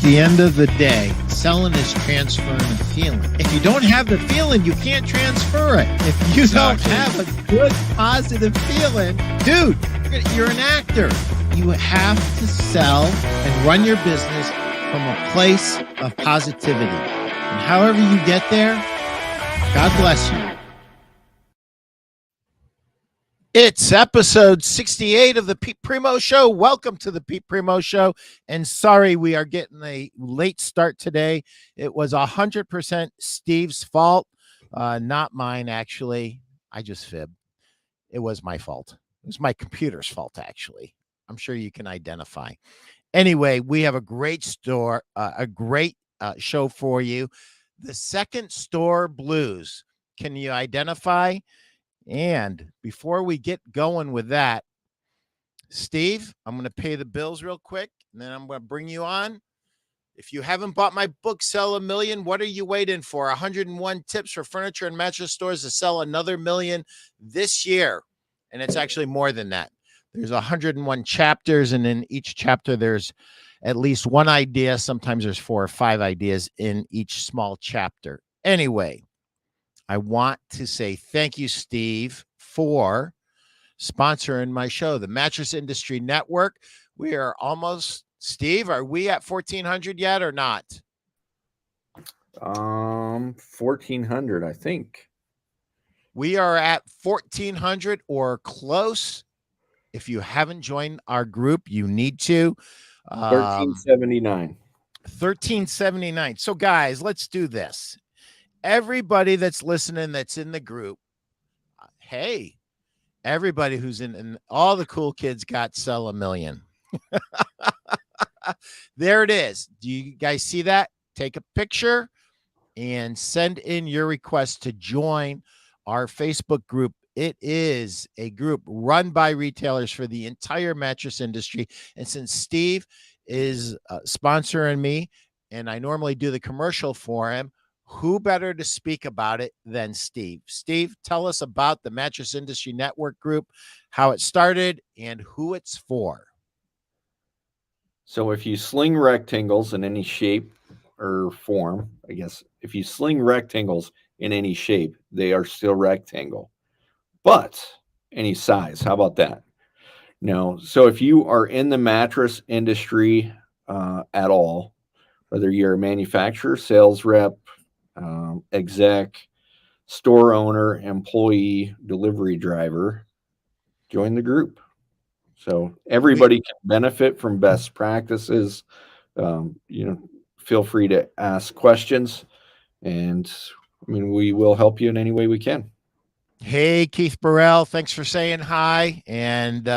the end of the day, selling is transferring a feeling. If you don't have the feeling, you can't transfer it. If you don't have a good, positive feeling, dude, you're an actor. You have to sell and run your business from a place of positivity. And however you get there, God bless you. It's episode 68 of the Pete Primeau Show. Welcome to the Pete Primeau Show. And sorry, we are getting a late start today. It was 100% Steve's fault, not mine, actually. I just fibbed. It was my fault. It was my computer's fault, actually. I'm sure you can identify. Anyway, we have a great show for you. The Second Store Blues. Can you identify? And before we get going with that, Steve, I'm going to pay the bills real quick, and then I'm going to bring you on. If you haven't bought my book, Sell a Million, what are you waiting for? 101 tips for furniture and mattress stores to sell another million this year. And it's actually more than that. There's 101 chapters, and in each chapter, there's at least one idea. Sometimes there's 4 or 5 ideas in each small chapter. Anyway, I want to say thank you, Steve, for sponsoring my show, the Mattress Industry Network. We are almost, Steve, are we at 1,400 yet or not? 1,400, I think. We are at 1,400 or close. If you haven't joined our group, you need to. 1,379. 1,379. So, guys, let's do this. Everybody that's listening, that's in the group, hey, everybody who's in all the cool kids got Sell a Million. There it is. Do you guys see that? Take a picture and send in your request to join our Facebook group. It is a group run by retailers for the entire mattress industry. And since Steve is sponsoring me, and I normally do the commercial for him, who better to speak about it than Steve? Steve, tell us about the Mattress Industry Network group, how it started, and who it's for. So if you sling rectangles in any shape or form, I guess, if you sling rectangles in any shape, they are still rectangle. But any size, how about that? No. So if you are in the mattress industry at all, whether you're a manufacturer, sales rep, exec, store owner, employee, delivery driver, join the group. So everybody can benefit from best practices. Feel free to ask questions, and we will help you in any way we can. Hey, Keith Burrell, thanks for saying hi, and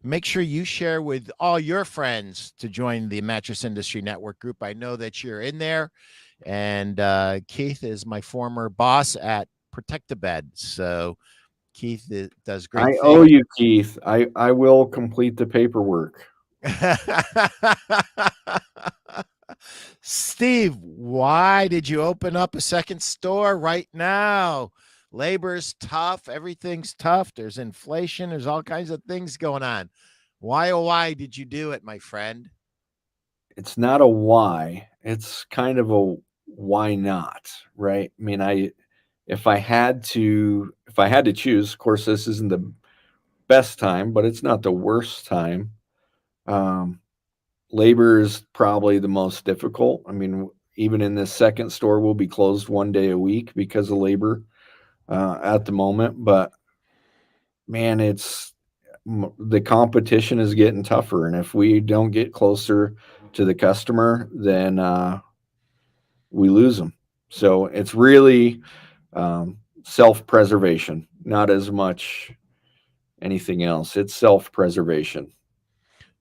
make sure you share with all your friends to join the Mattress Industry Network group. I know that you're in there. And Keith is my former boss at Protect a Bed. So Keith does great things. I owe you, Keith. I will complete the paperwork. Steve, why did you open up a second store right now? Labor's tough. Everything's tough. There's inflation. There's all kinds of things going on. Why, oh, why did you do it, my friend? It's not a why. It's kind of a why not, right? If I had to choose, of course, this isn't the best time, but it's not the worst time. Labor is probably the most difficult. Even in this second store, we'll be closed 1 day a week because of labor at the moment. But man, the competition is getting tougher, and if we don't get closer to the customer, then we lose them. So it's really self-preservation, not as much anything else. It's self-preservation.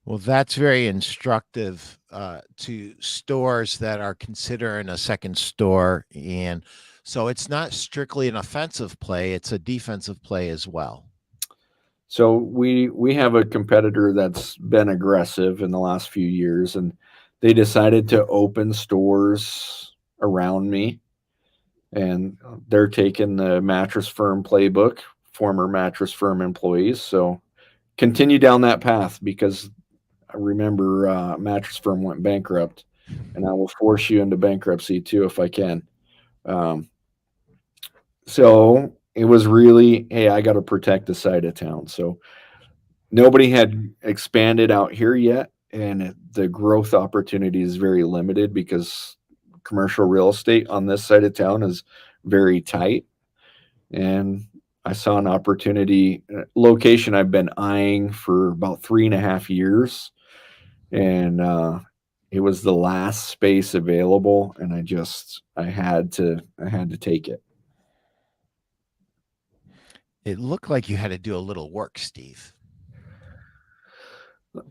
Well, that's very instructive to stores that are considering a second store. And so it's not strictly an offensive play, it's a defensive play as well. So we have a competitor that's been aggressive in the last few years, and they decided to open stores around me, and they're taking the Mattress Firm playbook, former Mattress Firm employees. So continue down that path, because I remember Mattress Firm went bankrupt and I will force you into bankruptcy too if I can. Um, so it was really, hey, I got to protect the side of town. So nobody had expanded out here yet, and the growth opportunity is very limited because commercial real estate on this side of town is very tight. And I saw an opportunity location I've been eyeing for about 3.5 years, and it was the last space available, and I had to take it. It looked like you had to do a little work, Steve.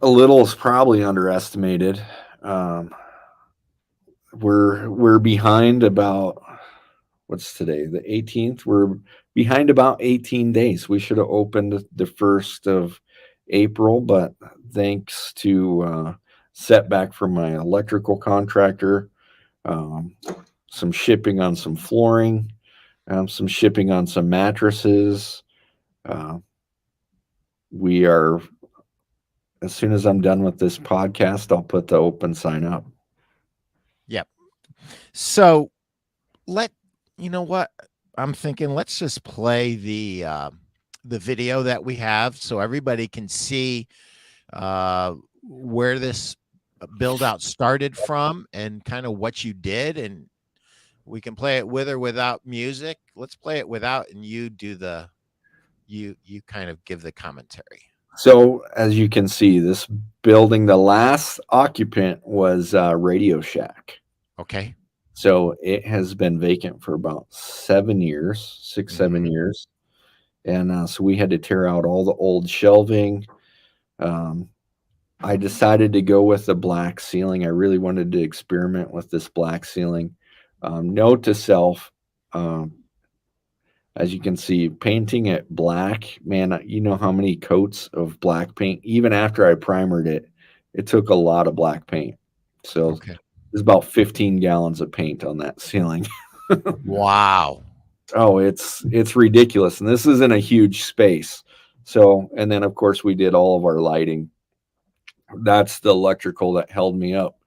A little is probably underestimated. Um, we're behind about, what's today, the 18th. We're behind about 18 days. We should have opened the 1st of April, but thanks to setback from my electrical contractor, um, some shipping on some flooring, some shipping on some mattresses. Uh, we are, as soon as I'm done with this podcast, I'll put the open sign up. Yep. So let you know what I'm thinking. Let's just play the video that we have so everybody can see where this build out started from and kind of what you did, and we can play it with or without music. Let's play it without, and you do the you kind of give the commentary. So, as you can see, this building, the last occupant was Radio Shack. Okay. So it has been vacant for about 7 years, 6, 7 years. And so we had to tear out all the old shelving. Um, I decided to go with the black ceiling. I really wanted to experiment with this black ceiling. Note to self, um, as you can see, painting it black, man, you know how many coats of black paint, even after I primered it, it took a lot of black paint. So Okay. there's about 15 gallons of paint on that ceiling. Wow. Oh, it's ridiculous. And this isn't a huge space. So, and then of course we did all of our lighting. That's the electrical that held me up.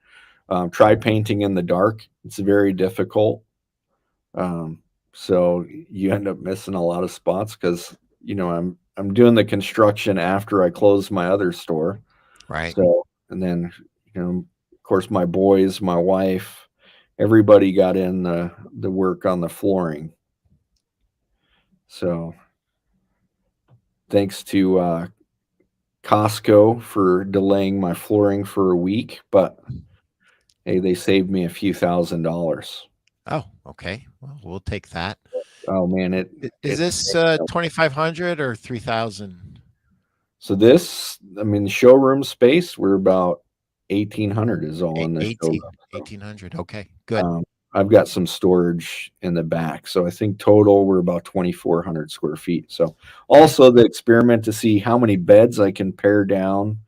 Try painting in the dark. It's very difficult. Um, so you end up missing a lot of spots because I'm doing the construction after I close my other store. Right. So, and then of course my boys, my wife, everybody got in the work on the flooring. So thanks to Costco for delaying my flooring for a week, but hey, they saved me a few $1,000s. Oh, okay. Well, we'll take that. Oh man, Is it this 2,500 or 3,000? so this, I mean, the showroom space, we're about 1,800 is all in the showroom. 1,800. Okay, good. I've got some storage in the back, so I think total we're about 2,400 square feet. So also the experiment to see how many beds I can pare down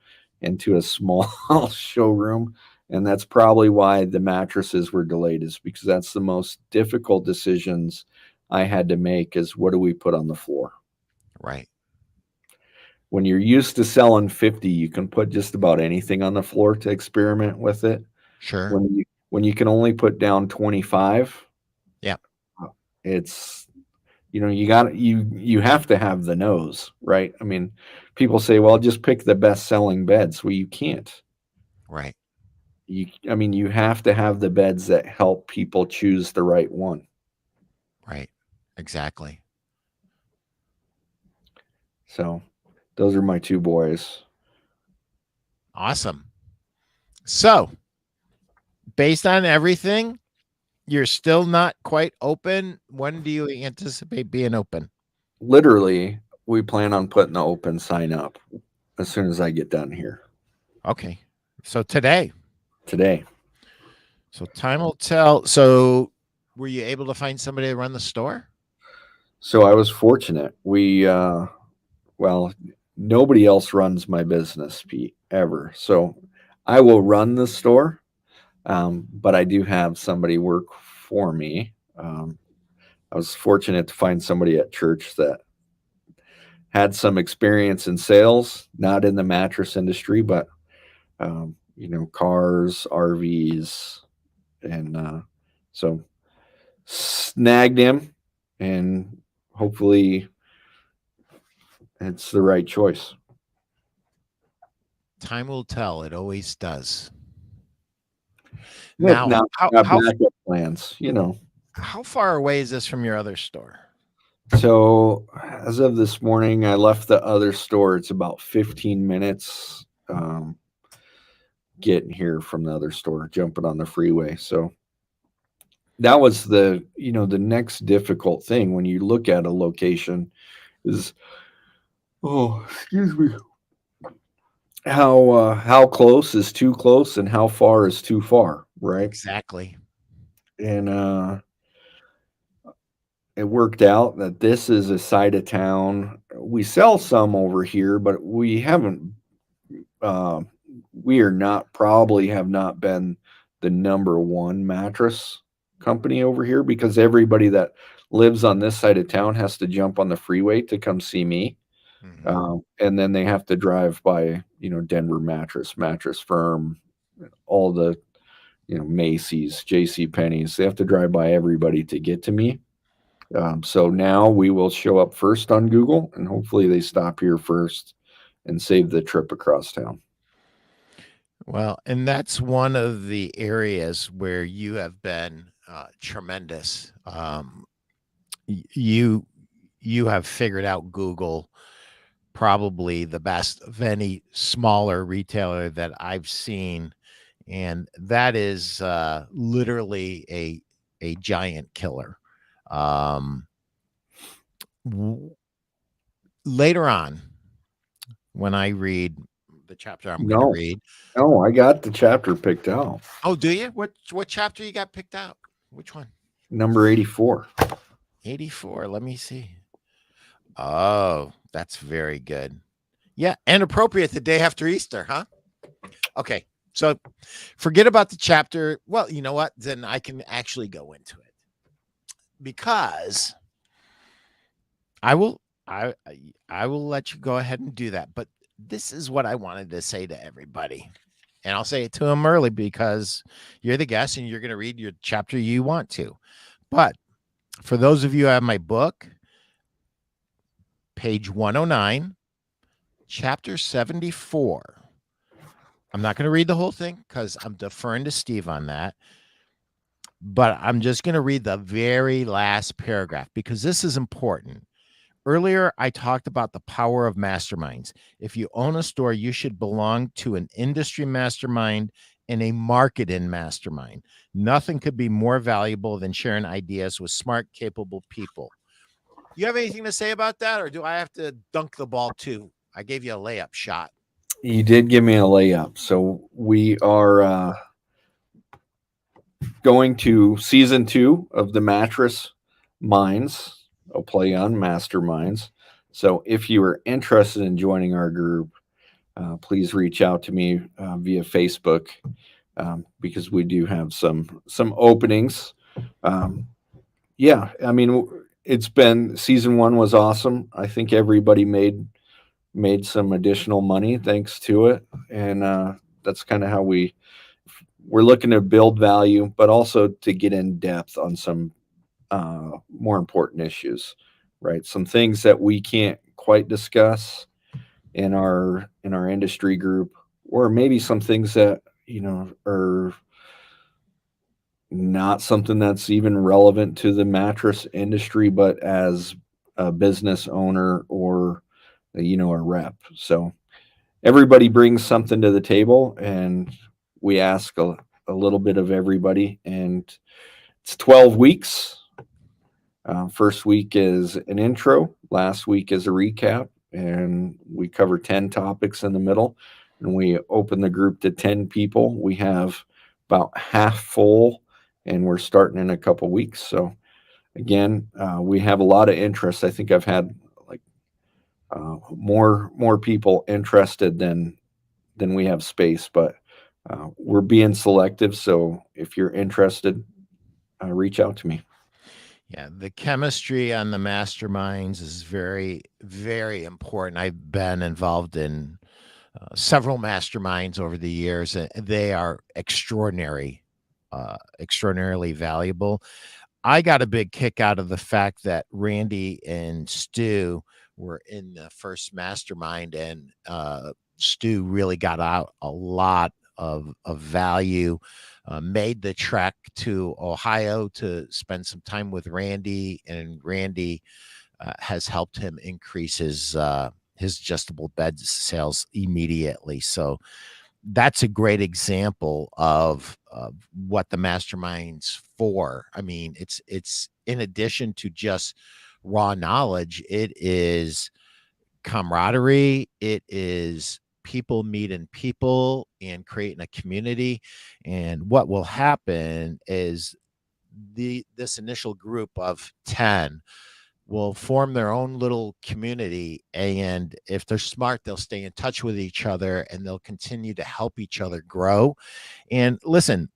into a small showroom, and that's probably why the mattresses were delayed, is because that's the most difficult decisions I had to make, is what do we put on the floor. Right. When you're used to selling 50, you can put just about anything on the floor to experiment with it. Sure. When you can only put down 25, Yeah. it's you have to have the nose, right? I mean, people say, well, just pick the best selling beds. Well, you can't. Right. You have to have the beds that help people choose the right one. Right. Exactly. So those are my two boys. Awesome. So, based on everything, you're still not quite open. When do you anticipate being open? Literally, we plan on putting the open sign up as soon as I get done here Okay. So today. today. So time will tell. So were you able to find somebody to run the store? So I was fortunate. Well, nobody else runs my business, Pete, ever. So I will run the store, but I do have somebody work for me. I was fortunate to find somebody at church that had some experience in sales, not in the mattress industry, but cars, RVs, and so snagged him, and hopefully it's the right choice. Time will tell. It always does. If Now, not, how got how backup plans. how far away is this from your other store? So as of this morning, I left the other store. It's about 15 minutes getting here from the other store, jumping on the freeway. So that was the next difficult thing when you look at a location is, oh, excuse me, how close is too close and how far is too far, right? Exactly. And it worked out that this is a side of town. We sell some over here, but we haven't. Uh, we are not probably have not been the number one mattress company over here because everybody that lives on this side of town has to jump on the freeway to come see me. Mhm. And then they have to drive by, Denver Mattress Firm, all the, Macy's, J.C. Penney's. They have to drive by everybody to get to me. So now we will show up first on Google, and hopefully they stop here first and save the trip across town. Well, and that's one of the areas where you have been tremendous. You have figured out Google probably the best of any smaller retailer that I've seen, and that is literally a giant killer. Um, w- Later on, when I read the chapter I'm going to No, read. no, I got the chapter picked out. Oh, do you? What chapter you got picked out? Which one? Number 84. 84. Let me see. Oh, that's very good. Yeah, and appropriate the day after Easter, huh? Okay. So forget about the chapter. Well, you know what? Then I can actually go into it because I will let you go ahead and do that. But this is what I wanted to say to everybody. And I'll say it to them early because you're the guest and you're going to read your chapter you want to. But for those of you who have my book, page 109, chapter 74. I'm not going to read the whole thing because I'm deferring to Steve on that. But I'm just going to read the very last paragraph because this is important. Earlier, I talked about the power of masterminds. If you own a store, you should belong to an industry mastermind and a marketing mastermind. Nothing could be more valuable than sharing ideas with smart, capable people. You have anything to say about that, or do I have to dunk the ball too? I gave you a layup shot. You did give me a layup. So we are going to season 2 of the Mattress Minds, a play on Masterminds. So if you are interested in joining our group, please reach out to me via Facebook because we do have some openings. Um, yeah, I mean, it's been season 1 was awesome. I think everybody made some additional money thanks to it, and that's kind of how we're looking to build value, but also to get in depth on some more important issues, right? Some things that we can't quite discuss in our industry group, or maybe some things that are not something that's even relevant to the mattress industry, but as a business owner or a rep. So everybody brings something to the table, and we ask a little bit of everybody. And it's 12 weeks. First week is an intro, last week is a recap, and we cover 10 topics in the middle. And we open the group to 10 people. We have about half full, and we're starting in a couple weeks. So, again, we have a lot of interest. I think I've had like more people interested than we have space, but we're being selective. So if you're interested, reach out to me. Yeah, the chemistry on the masterminds is very, very important. I've been involved in several masterminds over the years, and they are extraordinarily valuable. I got a big kick out of the fact that Randy and Stu were in the first mastermind, and Stu really got out a lot of value. Made the trek to Ohio to spend some time with Randy, and Randy has helped him increase his adjustable bed sales immediately. So that's a great example of what the mastermind's for. I mean, it's in addition to just raw knowledge, it is camaraderie, it is people meeting people and creating a community. And what will happen is this initial group of 10 will form their own little community, and if they're smart, they'll stay in touch with each other and they'll continue to help each other grow. And listen,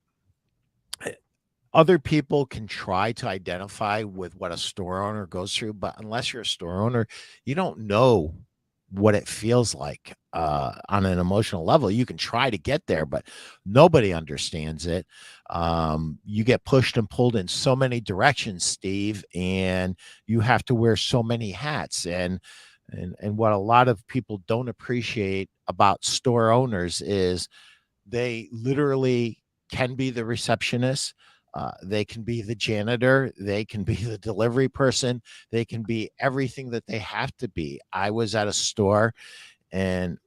other people can try to identify with what a store owner goes through, but unless you're a store owner, you don't know what it feels like on an emotional level. You can try to get there, but nobody understands it. You get pushed and pulled in so many directions, Steve, and you have to wear so many hats. And what a lot of people don't appreciate about store owners is they literally can be the receptionist. They can be the janitor. They can be the delivery person. They can be everything that they have to be. I was at a store, and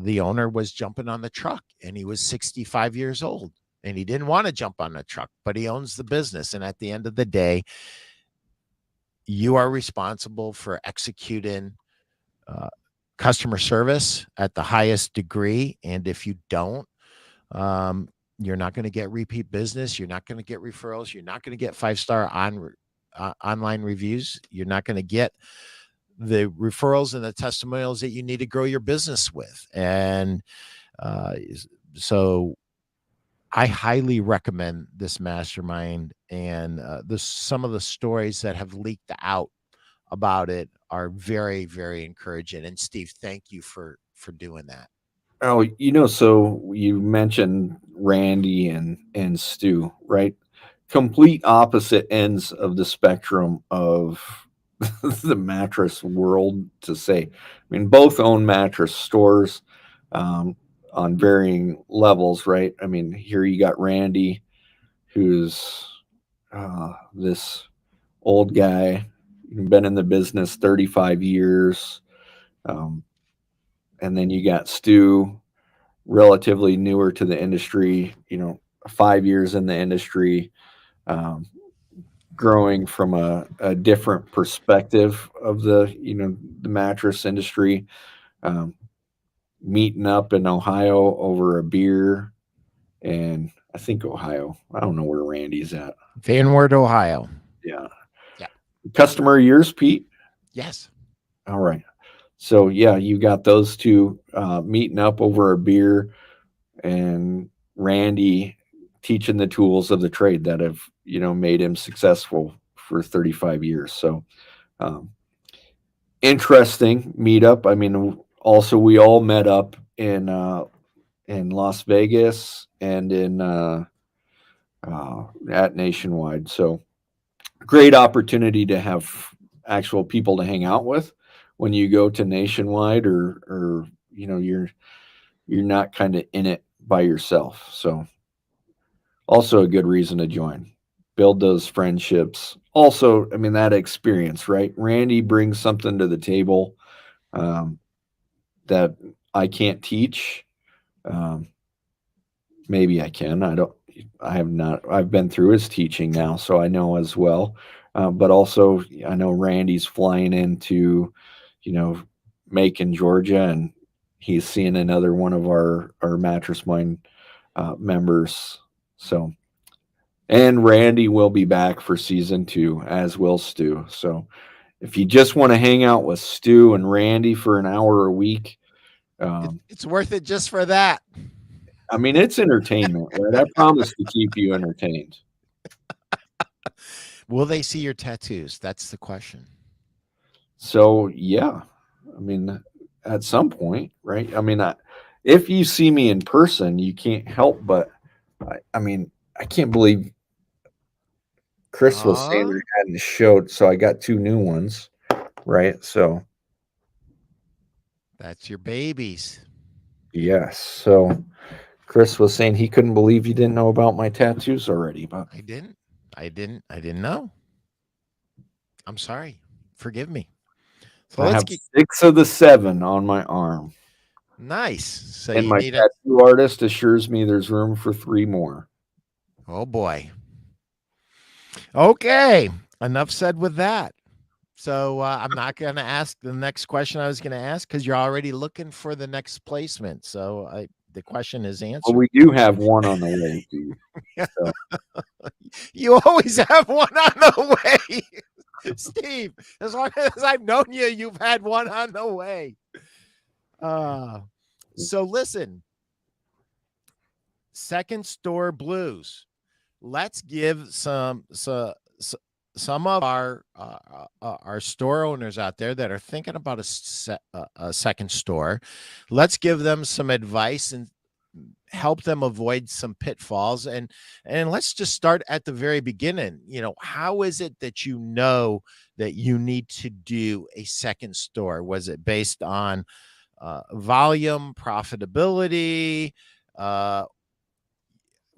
the owner was jumping on the truck, and he was 65 years old, and he didn't want to jump on the truck, but he owns the business. And at the end of the day, you are responsible for executing uh, customer service at the highest degree. And if you don't, um, you're not going to get repeat business. You're not going to get referrals. You're not going to get five-star online reviews. You're not going to get the referrals and the testimonials that you need to grow your business with. And uh, so I highly recommend this mastermind. And some of the stories that have leaked out about it are very, very encouraging. And Steve, thank you for doing that. Oh, so you mentioned Randy and Stu, right? Complete opposite ends of the spectrum of the mattress world, to say. I mean, both own mattress stores um, on varying levels, right? I mean, here you got Randy, who's this old guy, been in the business 35 years. Um, and then you got Stu, relatively newer to the industry, 5 years in the industry, um, growing from a different perspective of the mattress industry, um, meeting up in Ohio over a beer. And I think Ohio, I don't know where Randy's at. Van Wert, Ohio. Yeah. Yeah. Customer years, Pete? Yes. All right. So, yeah, you got those two meeting up over a beer, and Randy teaching the tools of the trade that have made him successful for 35 years. So um, interesting meetup. I mean, also we all met up in Las Vegas and in at Nationwide. So great opportunity to have actual people to hang out with when you go to Nationwide, or you're not kind of in it by yourself. So also a good reason to join. Build those friendships. Also, I mean, that experience, right? Randy brings something to the table um, that I can't teach. Um, maybe I can. I don't. I have not. I've been through his teaching now, so I know as well. But also, I know Randy's flying into, you know, Macon, Georgia, and he's seeing another one of our Mattress Mind members. So, and Randy will be back for season 2, as will Stu. So, if you just want to hang out with Stu and Randy for an hour a week, um, It's worth it just for that. I mean, it's entertainment, right? I promise to keep you entertained. Will they see your tattoos? That's the question. So, yeah, I mean, at some point, right? I mean, if you see me in person, you can't help but, I mean, I can't believe Chris was saying Oh, I hadn't showed, so I got 2 new ones, right? So, that's your babies. yes. So Chris was saying he couldn't believe you didn't know about my tattoos already, but I didn't. I didn't know. I'm sorry. Forgive me. So I let's have get 6 of the 7 on my arm, nice. So and you my need a tattoo artist assures me there's room for 3 more. oh boy. Okay. Enough said with that. So I'm not going to ask the next question I was going to ask because you're already looking for the next placement. So the question is Well, answered. we do have one on the way, Steve. So You always have one on the way, Steve. As long as I've known you, you've had one on the way. Uh, so listen, second store blues. Let's give some of our store owners out there that are thinking about a second store. Let's give them some advice and help them avoid some pitfalls, and let's just start at the very beginning. How is it that that you need to do a second store? Was it based on volume, profitability? uh,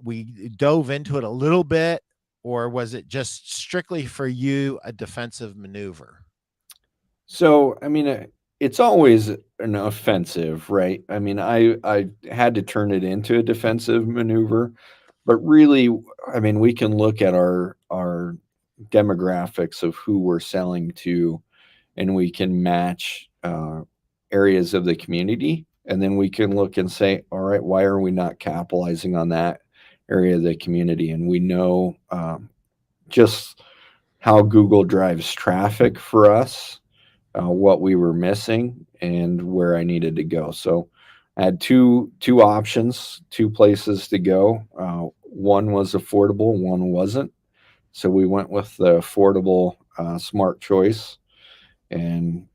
we dove into it a little bit, or was it just strictly for you a defensive maneuver? So, I mean, it's always an offensive, right? I mean, I had to turn it into a defensive maneuver, but really, I mean, we can look at our demographics of who we're selling to, and we can match areas of the community, and then we can look and say, all right, why are we not capitalizing on that area of the community? And we know just how Google drives traffic for us, what we were missing, and where I needed to go. So I had two options, two places to go. One was affordable, one wasn't. So we went with the affordable, smart choice, and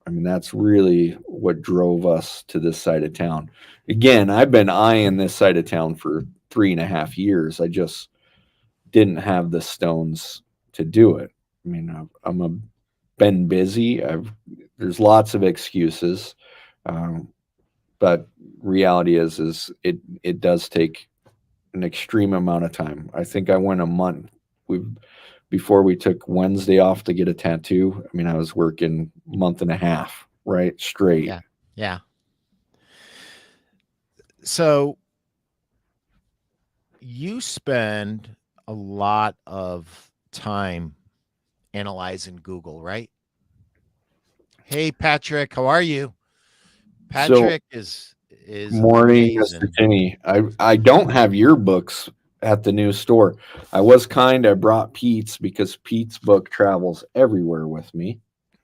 I mean that's really what drove us to this side of town. Again, I've been eyeing this side of town for 3.5 years. I just didn't have the stones to do it. I mean, been busy. There's lots of excuses, um, but reality is it does take an extreme amount of time. I think I went a month. We Before we took Wednesday off to get a tattoo. I mean, I was working month and a half, right, straight. Yeah. Yeah. So you spend a lot of time analyzing Google, right? Hey, Patrick, how are you? So, Patrick is morning, Mr. amazing. Tinney. I don't have your books at the new store. I was kind. I brought Pete's because Pete's book travels everywhere with me.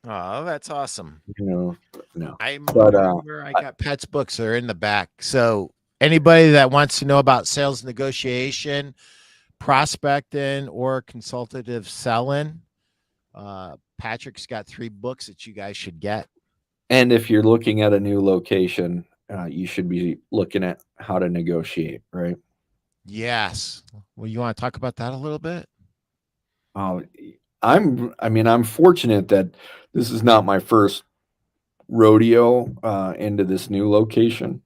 Oh, that's awesome. You know, no, I'm but looking where I got Pat's books. They're in the back. So anybody that wants to know about sales negotiation, prospecting, or consultative selling, Patrick's got 3 books that you guys should get. and if you're looking at a new location, you should be looking at how to negotiate, right? Yes. Well, you want to talk about that a little bit? Uh, I mean, I'm fortunate that this is not my first rodeo into this new location.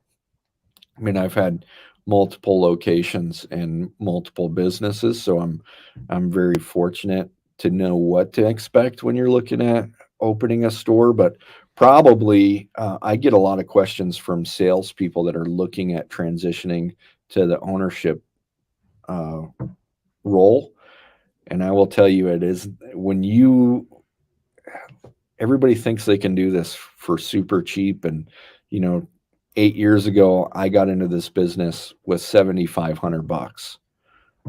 I mean, I've had multiple locations and multiple businesses, so I'm very fortunate to know what to expect when you're looking at opening a store. But probably, I get a lot of questions from salespeople that are looking at transitioning to the ownership uh, role, and I will tell you, it is when you everybody thinks they can do this for super cheap. And you know 8 years ago I got into this business with $7,500.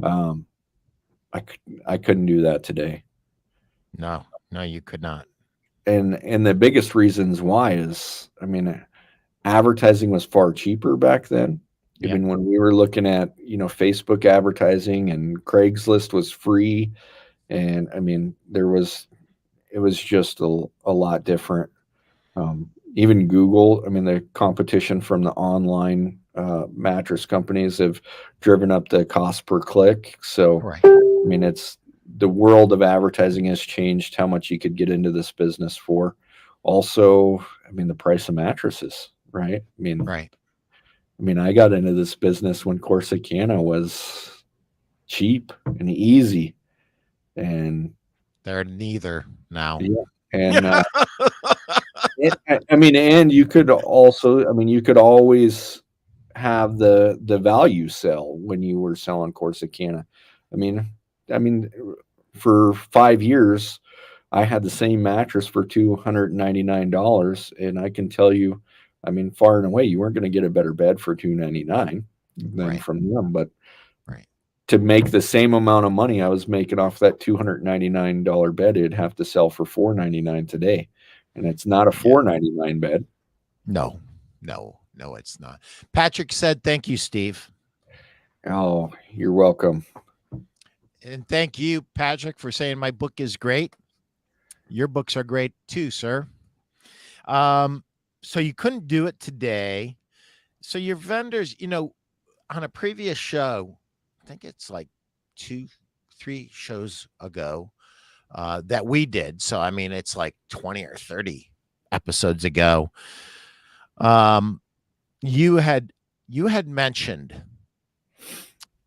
um, I couldn't do that today. No, no, you could not. And the biggest reasons why is, I mean, advertising was far cheaper back then. I Yep. mean, when we were looking at, Facebook advertising, and Craigslist was free, and I mean, it was just a lot different. even Google, I mean, the competition from the online mattress companies have driven up the cost per click. So, Right. I mean, it's the world of advertising has changed how much you could get into this business for. Also, I mean, the price of mattresses, right? Right. I mean, I got into this business when Corsicana was cheap and easy, and They're neither now. yeah, and I mean, and you could also, I mean, you could always have the value sell when you were selling Corsicana. I mean, I mean, for 5 years, I had the same mattress for $299, and I can tell you, I mean, far and away, you weren't going to get a better bed for $299 than Right. from them. But Right. to make the same amount of money I was making off that $299 bed, it'd have to sell for $499 today, and it's not a Yeah. $499 bed. No. No, it's not. Patrick said, "Thank you, Steve." Oh, you're welcome. And thank you, Patrick, for saying my book is great. Your books are great too, sir. Um, so you couldn't do it today. So your vendors, on a previous show, I think it's like 3 shows ago, that we did. So I mean, it's like 20 or 30 episodes ago. Um, you had you had mentioned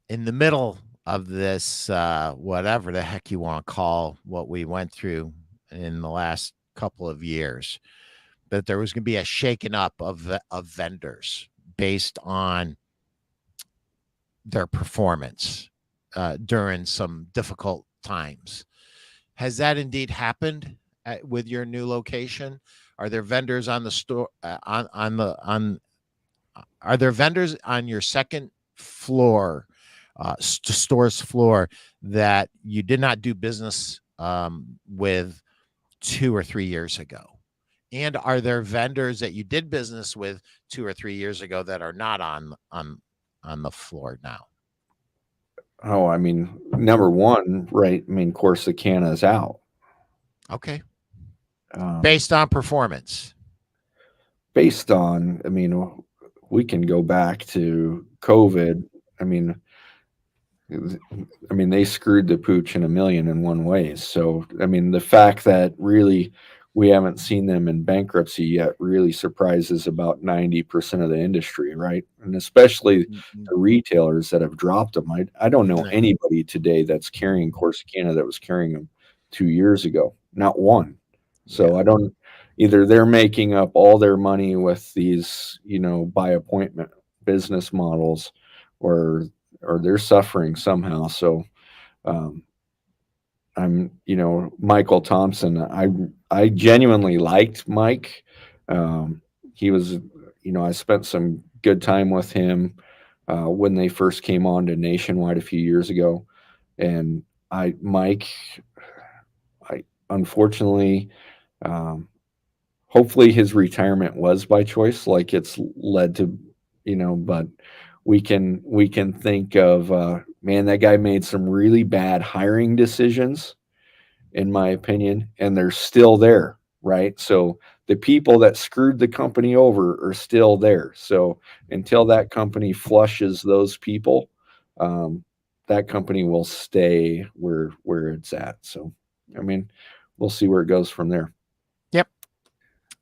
in the middle of this, whatever the heck you want to call what we went through in the last couple of years, that there was going to be a shaking up of vendors based on their performance during some difficult times. Has that indeed happened with your new location? Are there vendors on the store on are there vendors on your second floor, store's floor, that you did not do business with 2 or 3 years ago? And are there vendors that you did business with 2 or 3 years ago that are not on the floor now? Oh, I mean, number one, right? I mean, Corsicana is out. Okay, Um, based on performance. Based on, I mean, we can go back to COVID. I mean, they screwed the pooch in a million and one ways. So, I mean, the fact that really we haven't seen them in bankruptcy yet really surprises about 90% of the industry, right? And especially the retailers that have dropped them. I don't know anybody today that's carrying Corsicana that was carrying them 2 years ago. Not one. So Yeah. I don't either they're making up all their money with these, by appointment business models, or they're suffering somehow. So um, Michael Thompson. I genuinely liked Mike. He was, I spent some good time with him when they first came on to Nationwide a few years ago, and Mike, I unfortunately, um, hopefully his retirement was by choice, like it's led to, but we can think of man, that guy made some really bad hiring decisions, in my opinion, and they're still there, right? So the people that screwed the company over are still there. So until that company flushes those people, um, that company will stay where it's at. So, I mean, we'll see where it goes from there. Yep.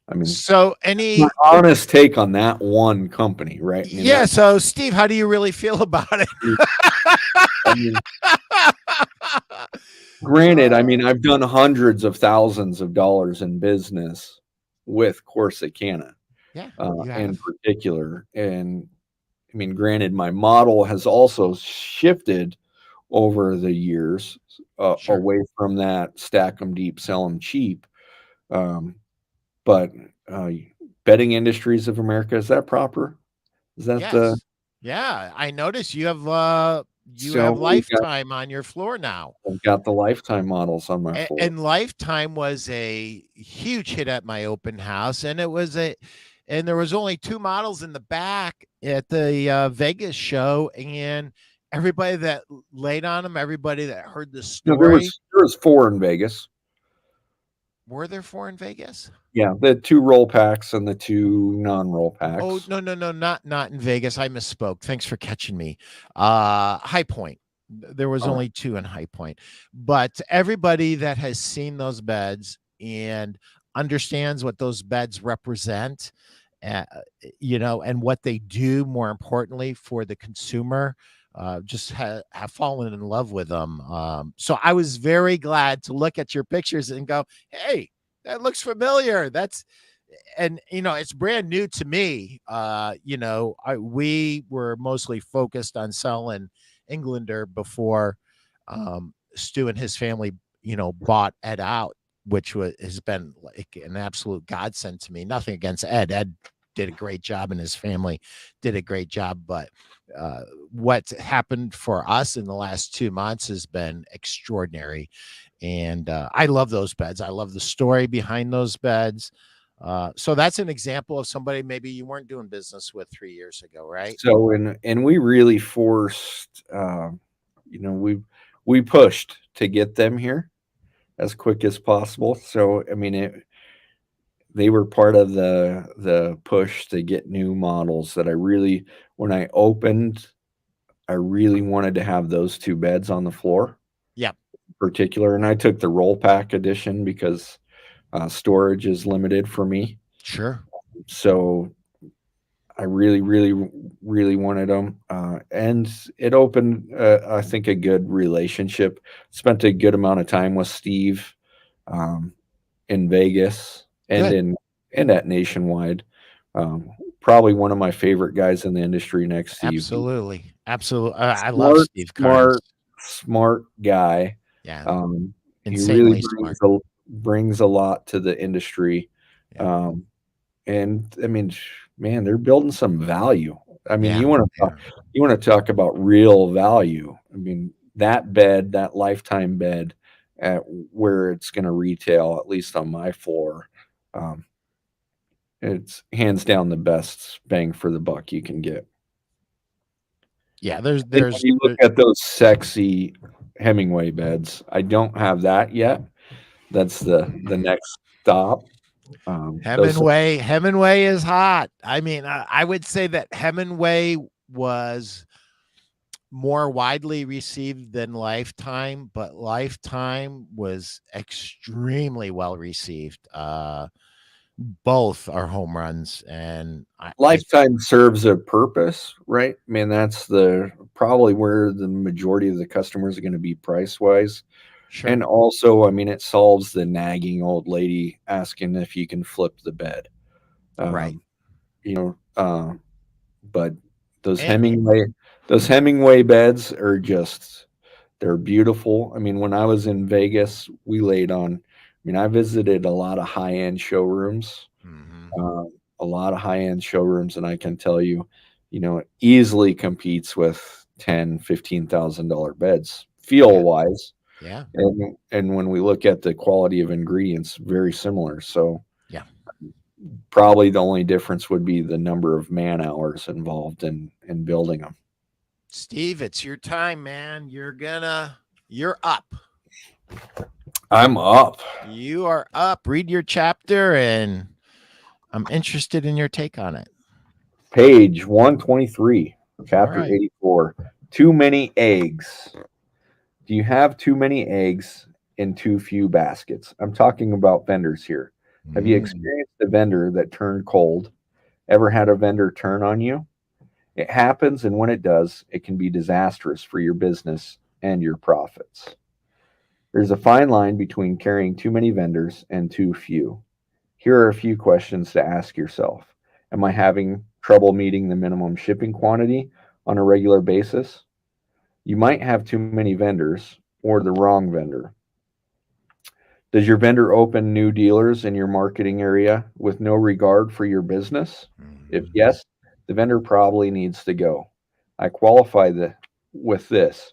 I mean, So my any honest take on that one company, right? I mean, Yeah, so Steve, how do you really feel about it? I mean, granted, I mean, Uh, I've done hundreds of thousands of dollars in business with Corsicana, yeah, you in have. particular. And I mean, granted, my model has also shifted over the years, Sure. away from that stack them deep, sell them cheap. Um, but uh, Betting Industries of America, is that proper? Is that the Yes. Yeah, I noticed you so have Lifetime on your floor now. I've got the lifetime models on my floor. And Lifetime was a huge hit at my open house, and there was only 2 models in the back at the Vegas show, and everybody that laid on them, everybody that heard the No, there story. was there was four in Vegas. Were there four in Vegas? Yeah, the 2 roll packs and the 2 non-roll Oh, packs. no, no, no, not in Vegas. I misspoke. Thanks for catching me. High Point. There was All right. only two in High Point. But everybody that has seen those beds and understands what those beds represent, uh, and what they do, more importantly, for the consumer, just have fallen in love with them. So I was very glad to look at your pictures and go, hey, that looks familiar. And it's brand new to me. We were mostly focused on selling Englander before Stu and his family bought Ed out, which has been like an absolute godsend to me. Nothing against Ed did a great job, and his family did a great job, but what happened for us in the last 2 months has been extraordinary. And I love those beds. I love the story behind those beds. So that's an example of somebody maybe you weren't doing business with 3 years ago, right? So and we really forced, we pushed to get them here as quick as possible. So I mean, they were part of the push to get new models that I really, when I opened, I really wanted to have those 2 beds on the floor, Yep. in particular, and I took the roll pack edition because storage is limited for me. Sure. So I really, really, really wanted them, and it opened, I think, a good relationship. Spent a good amount of time with Steve, um, in Vegas and Good. at Nationwide. Um, Probably one of my favorite guys in the industry next to you. Absolutely. Absolutely. I love Smart, Steve Carnes. smart, smart guy. Yeah. He really Insanely smart. brings a lot to the industry. Yeah. Um, and I mean, man, they're building some value. I mean, Yeah. Yeah. you want to talk about real value. I mean, that bed, that lifetime bed, at where it's going to retail, at least on my floor, um, it's hands down the best bang for the buck you can get. Yeah. There's, And when there's, you look there, at those sexy Hemingway beds, I don't have that yet. That's the next stop. Those Hemingway is hot. I mean, I would say that Hemingway was more widely received than Lifetime, but Lifetime was extremely well received. Both are home runs, and I Lifetime serves a purpose, right? I mean, that's the probably where the majority of the customers are going to be price wise. sure, And also, I mean, it solves the nagging old lady asking if you can flip the bed. right, Um, you know, but those and Hemingway those Hemingway beds are just they're beautiful. I mean, when I was in Vegas, we laid on. I mean, I visited a lot of high end showrooms, mhm, a lot of high end showrooms, and I can tell you, it easily competes with 10, $15,000 beds, feel yeah, wise. yeah, And when we look at the quality of ingredients, very similar. So yeah. probably the only difference would be the number of man hours involved in building them. Steve, it's your time, man. You're up. I'm up. You are up. Read your chapter, and I'm interested in your take on it. Page 123, All chapter right. 84. Too many eggs. Do you have too many eggs in too few baskets? I'm talking about vendors here. Have you Mm, experienced a vendor that turned cold? Ever had a vendor turn on you? It happens, and when it does, it can be disastrous for your business and your profits. There's a fine line between carrying too many vendors and too few. Here are a few questions to ask yourself. Am I having trouble meeting the minimum shipping quantity on a regular basis? You might have too many vendors or the wrong vendor. Does your vendor open new dealers in your marketing area with no regard for your business? If mhm. yes, the vendor probably needs to go. I qualify with this.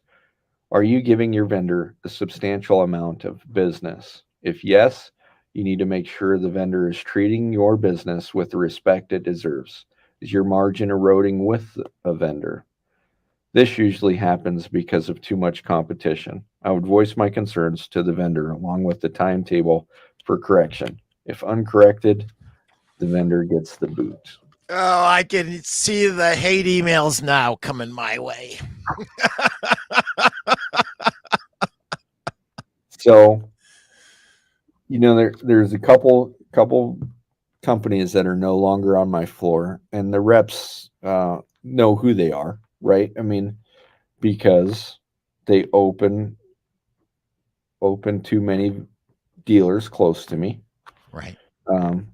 Are you giving your vendor a substantial amount of business? If yes, you need to make sure the vendor is treating your business with the respect it deserves. Is your margin eroding with a vendor? This usually happens because of too much competition. I would voice my concerns to the vendor along with the timetable for correction. If uncorrected, the vendor gets the boot. Oh, I can see the hate emails now coming my way. So, there's a couple companies that are no longer on my floor, and the reps know who they are, right? I mean, because they open too many dealers close to me. Right. Um,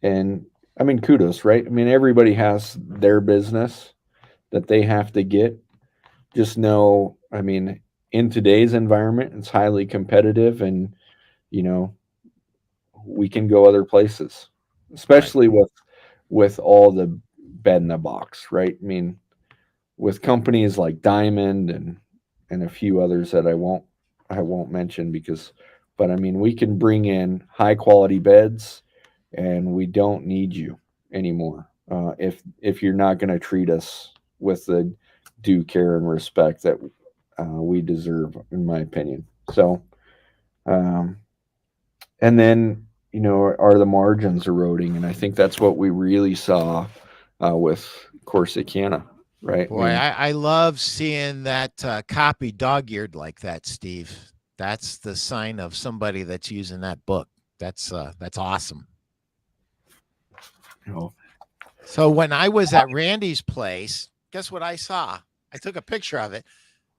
and I mean, kudos, right? I mean, everybody has their business that they have to get. Just know, I mean, in today's environment, it's highly competitive, and you know, we can go other places, Right. especially with all the bed in the box, right? I mean, with companies like Diamond and a few others that I won't mention because, but I mean, we can bring in high quality beds, and we don't need you anymore if you're not going to treat us with the due care and respect that we deserve, in my opinion. So, um, and then are the margins eroding, and I think that's what we really saw with Corsicana, right? I Boy, mean, I love seeing that copy dog-eared like that, Steve. That's the sign of somebody that's using that book. That's awesome. you know, So when I was at Randy's place, guess what I saw? I took a picture of it.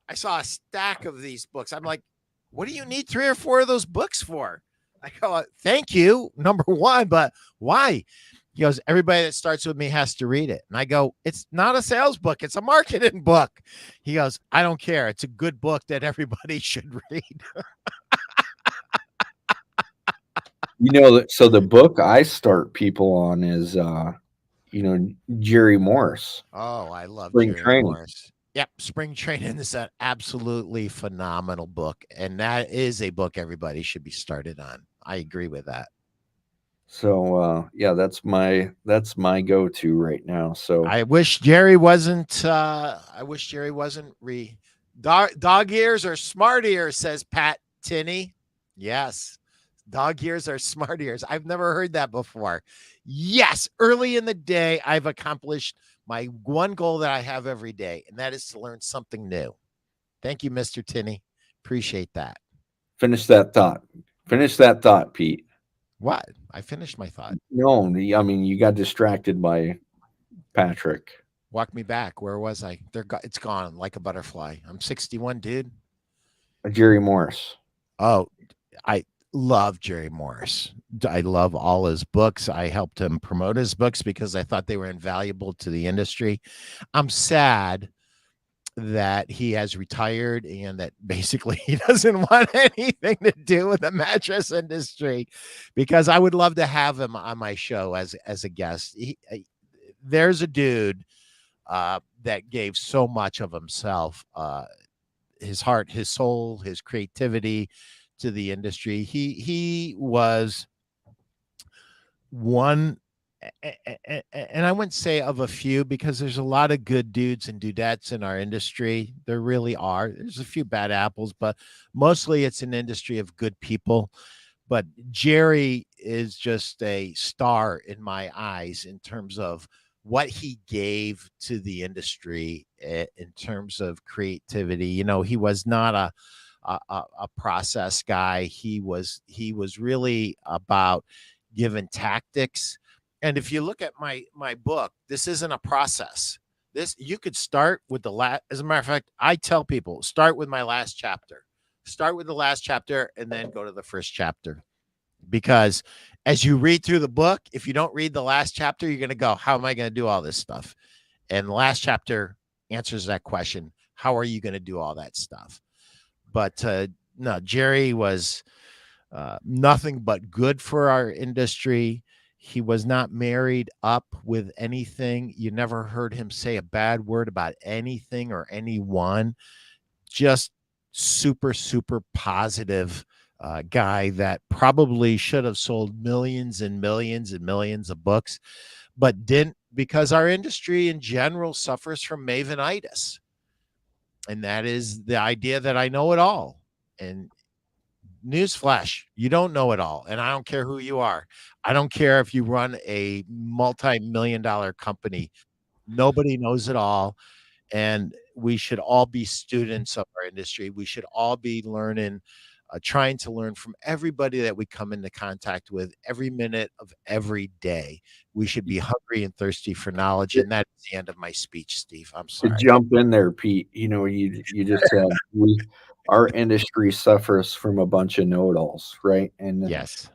I saw a stack of these books. I'm like, what do you need 3 or 4 of those books for? I go, thank you, number one, but why? He goes, everybody that starts with me has to read it. And I go, it's not a sales book, it's a marketing book. He goes, I don't care. It's a good book that everybody should read. so the book I start people on is Jerry Morris, Oh, I love Spring Jerry Training. Morris. Yep, Spring Training is an absolutely phenomenal book, and that is a book everybody should be started on. I agree with that. So yeah, that's my go-to right now. So I wish Jerry wasn't. I wish Jerry wasn't dog ears or smart ears, says Pat Tinney. Yes, dog ears are smart ears. I've never heard that before. Yes, early in the day, I've accomplished my one goal that I have every day, and that is to learn something new. Thank you, Mr. Tinney. Appreciate that. finish that thought. Finish that thought, Pete. What? I finished my thought. No, I mean you got distracted by Patrick. Walk me back. Where was I? It's gone like a butterfly. I'm 61, dude. Jerry Morris. Oh, I love Jerry Morris. I love all his books. I helped him promote his books because I thought they were invaluable to the industry. I'm sad that he has retired and that basically he doesn't want anything to do with the mattress industry because I would love to have him on my show as a guest. There's a dude that gave so much of himself, his heart, his soul, his creativity to the industry. He was one, and I wouldn't say of a few because there's a lot of good dudes and dudettes in our industry. There really are. There's a few bad apples, but mostly it's an industry of good people. But Jerry is just a star in my eyes in terms of what he gave to the industry in terms of creativity. He was not a process guy. He was really about giving tactics. And if you look at my book, this isn't a process. This you could start with the last. As a matter of fact, I tell people start with my last chapter. Start with the last chapter and then go to the first chapter. Because as you read through the book, if you don't read the last chapter, you're going to go, how am I going to do all this stuff? And the last chapter answers that question. How are you going to do all that stuff? But no, Jerry was nothing but good for our industry. He was not married up with anything. You never heard him say a bad word about anything or anyone. Just super, super positive guy that probably should have sold millions and millions and millions of books, but didn't because our industry in general suffers from mavenitis. And that is the idea that I know it all. And newsflash, you don't know it all. And I don't care who you are. I don't care if you run a multi-million-dollar company. Nobody knows it all. And we should all be students of our industry. We should all be learning, trying to learn from everybody that we come into contact with every minute of every day. We should be hungry and thirsty for knowledge. And that's the end of my speech, Steve. I'm To sorry. jump in there, Pete, you just said our industry suffers from a bunch of know-it-alls, right? Yes.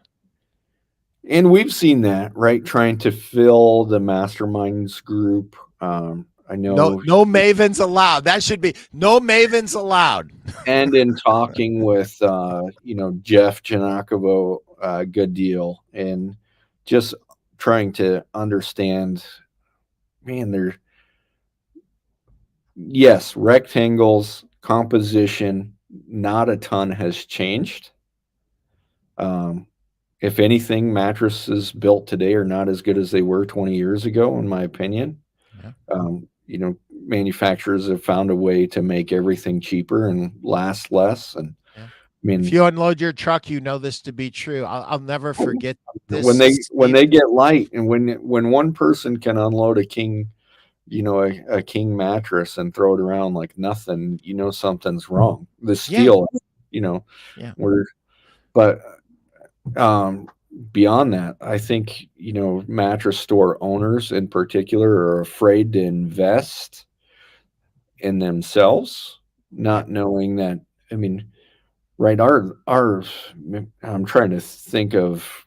And we've seen that, right? Trying to fill the masterminds group. I No, know, no mavens allowed. That should be no mavens allowed. and in talking with Jeff Janakovo, good deal, and just trying to understand, man, there, yes, rectangles, composition, not a ton has changed. Um, if anything, mattresses built today are not as good as they were 20 years ago, in my opinion. Yeah. Manufacturers have found a way to make everything cheaper and last less. And Yeah. I If mean, you unload your truck, you know this to be true. I'll never forget when this, they Steve. get light, and when one person can unload a king, a king mattress and throw it around like nothing, something's wrong. The Yeah. steel, you know, Yeah. we're but um, beyond that, I think mattress store owners in particular are afraid to invest in themselves, Yep. not knowing that. I mean, right? Our I'm trying to think of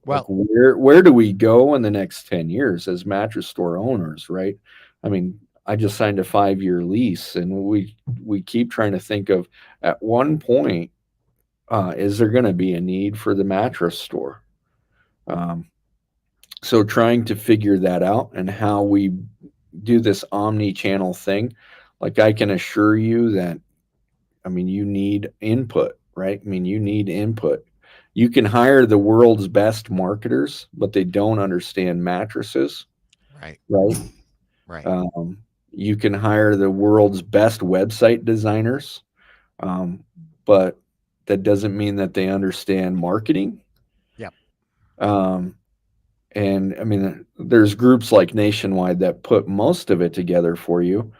like Well, where do we go in the next 10 years as mattress store owners, right? I mean, I just signed a 5-year lease, and we keep trying to think of, at one point, is there going to be a need for the mattress store? Um, so trying to figure that out and how we do this omni-channel thing, like, I can assure you that, I mean, you need input, right? I mean, you need input. You can hire the world's best marketers, but they don't understand mattresses, right. right? Right. Um, you can hire the world's best website designers, um, but that doesn't mean that they understand marketing. Yep. Um, and I mean, there's groups like Nationwide that put most of it together for you.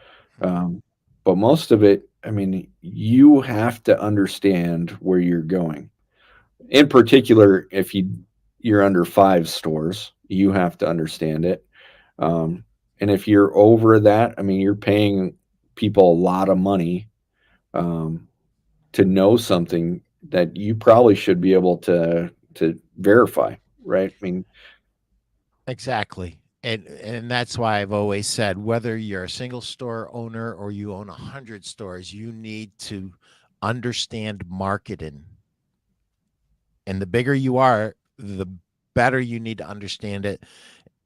Mhm. Um, but most of it, I mean, you have to understand where you're going. In particular, if you're under 5 stores, you have to understand it. Um, and if you're over that, I mean, you're paying people a lot of money, um, to know something that you probably should be able to verify, right? I mean, Exactly. And that's why I've always said, whether you're a single store owner or you own 100 stores, you need to understand marketing. And the bigger you are, the better you need to understand it.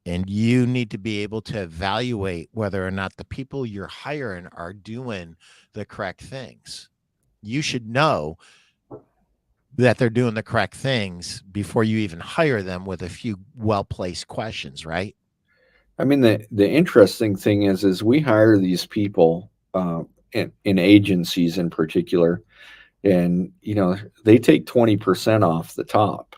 And you need to be able to evaluate whether or not the people you're hiring are doing the correct things. You should know that they're doing the correct things before you even hire them with a few well-placed questions, right? I mean, the interesting thing is we hire these people, in agencies in particular, and they take 20% off the top.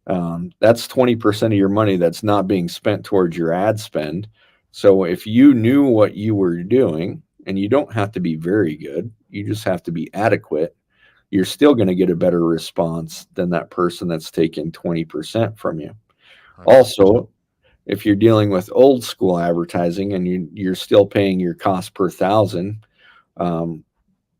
That's 20% of your money that's not being spent towards your ad spend. So if you knew what you were doing, and you don't have to be very good, you just have to be adequate, you're still going to get a better response than that person that's taking 20% from you. 100%. Also, if you're dealing with old school advertising and you're still paying your cost per thousand, um,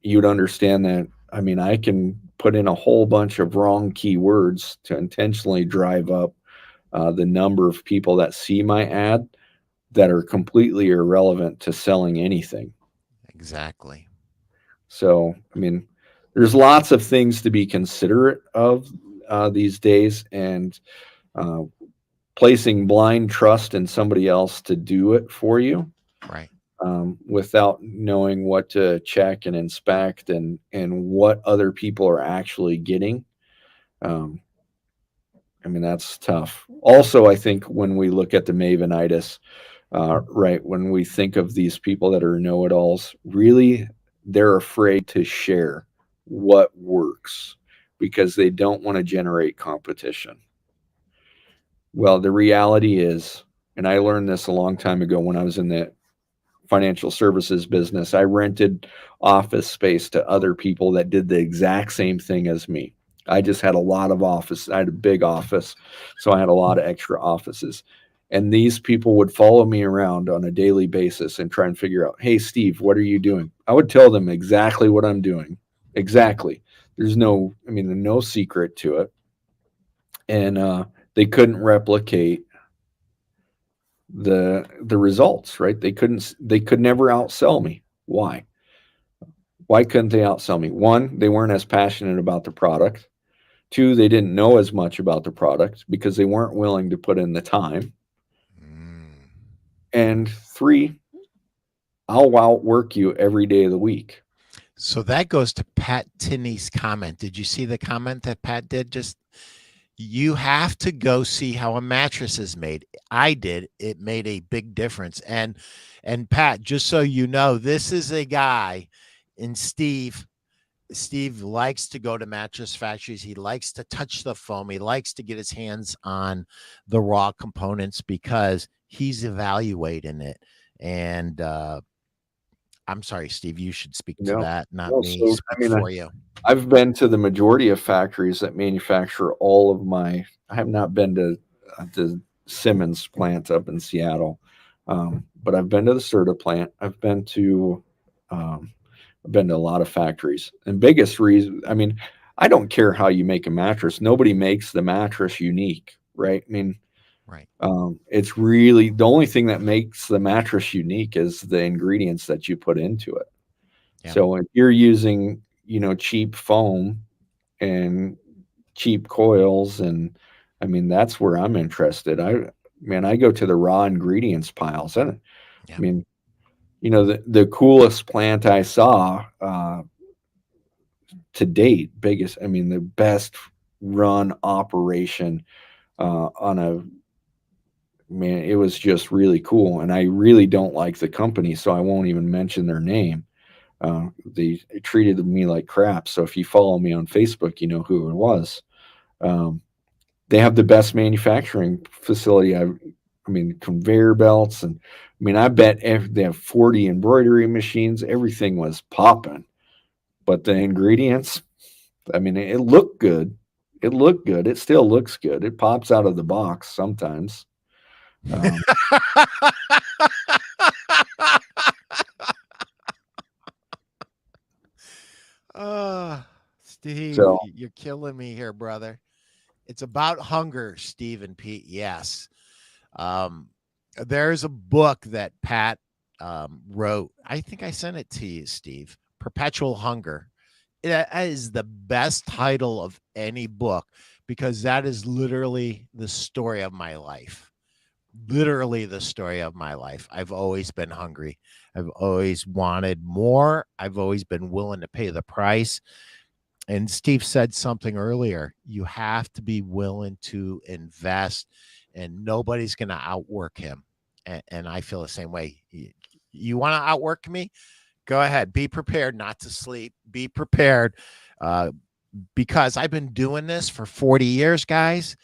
you'd understand that. I mean, I can put in a whole bunch of wrong keywords to intentionally drive up, the number of people that see my ad, that are completely irrelevant to selling anything. Exactly. So, I mean, there's lots of things to be considerate of, these days, and uh, placing blind trust in somebody else to do it for you, Right. without knowing what to check and inspect, and what other people are actually getting. Um, I mean, that's tough. Also, I think when we look at the Mavenitis, right, when we think of these people that are know-it-alls, really, they're afraid to share what works, because they don't want to generate competition. Well, the reality is, and I learned this a long time ago when I was in the financial services business, I rented office space to other people that did the exact same thing as me. I just had a lot of office. I had a big office, so I had a lot of extra offices. And these people would follow me around on a daily basis and try and figure out, hey, Steve, what are you doing? I would tell them exactly what I'm doing. Exactly. There's no, I mean, no secret to it. And they couldn't replicate the results, right? They could never outsell me. Why couldn't they outsell me? One, they weren't as passionate about the product. Two, they didn't know as much about the product because they weren't willing to put in the time. Mm. And three, I'll outwork you every day of the week. So that goes to Pat Tinney's comment. Did you see the comment that Pat did? Just you have to go see how a mattress is made. I did. It made a big difference. And Pat, just so you know, this is a guy and Steve likes to go to mattress factories. He likes to touch the foam. He likes to get his hands on the raw components because he's evaluating it. And I'm sorry, Steve, you should speak to No, that, not no. me So I speak mean, for you. I've been to the majority of factories that manufacture all of my. I have not been to the Simmons plant up in Seattle, but I've been to the Serta plant. Um, I've been to a lot of factories. And biggest reason, I mean, I don't care how you make a mattress. Nobody makes the mattress unique, right? I mean, Right. it's really the only thing that makes the mattress unique is the ingredients that you put into it. Yeah. So if you're using, cheap foam and cheap coils, and I mean that's where I'm interested. I go to the raw ingredients piles. I Yeah. mean, the coolest plant I saw to date, biggest, I mean, the best run operation on a man, it was just really cool. And I really don't like the company, so I won't even mention their name. They treated me like crap. So if you follow me on Facebook, you know who it was. Um, they have the best manufacturing facility. I mean, conveyor belts, and I mean, I bet they have 40 embroidery machines. Everything was popping, but the ingredients, I mean, it looked good. It looked good. It still looks good. It pops out of the box sometimes. Um, Oh, Steve, so you're killing me here, brother. It's about hunger, Steve and Pete. Yes. Um, there's a book that Pat wrote. I think I sent it to you, Steve. Perpetual Hunger. That is the best title of any book because that is literally the story of my life. Literally the story of my life. I've always been hungry. I've always wanted more. I've always been willing to pay the price. And Steve said something earlier. You have to be willing to invest, and nobody's going to outwork him. And I feel the same way. You want to outwork me? Go ahead. Be prepared not to sleep. Be prepared uh, because I've been doing this for 40 years, guys.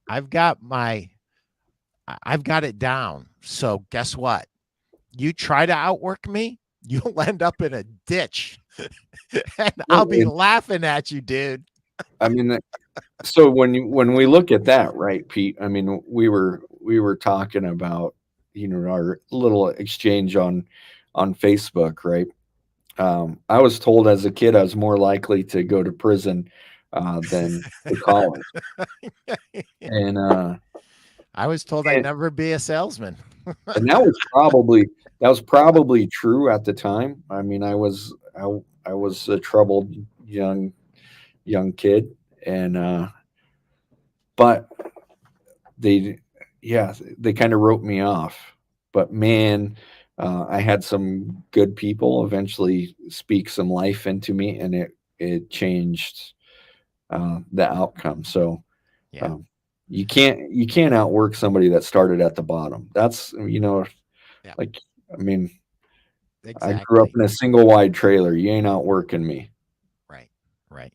I've got my, I've got it down. So guess what? You try to outwork me, you'll end up in a ditch, and I'll be laughing at you, dude. I mean, so when we look at that, right, Pete? I mean, we were talking about our little exchange on Facebook, right? I was told as a kid I was more likely to go to prison than to college, and I was told I'd and, never be a salesman. and that was probably true at the time. I mean, I was a troubled young kid, and but they yeah, they kind of wrote me off. But man, I had some good people eventually speak some life into me, and it changed the outcome. So Yeah, um, you can't outwork somebody that started at the bottom. That's yeah, like, I mean, I grew up exactly. in a single wide trailer. You ain't outworking me. Right, right.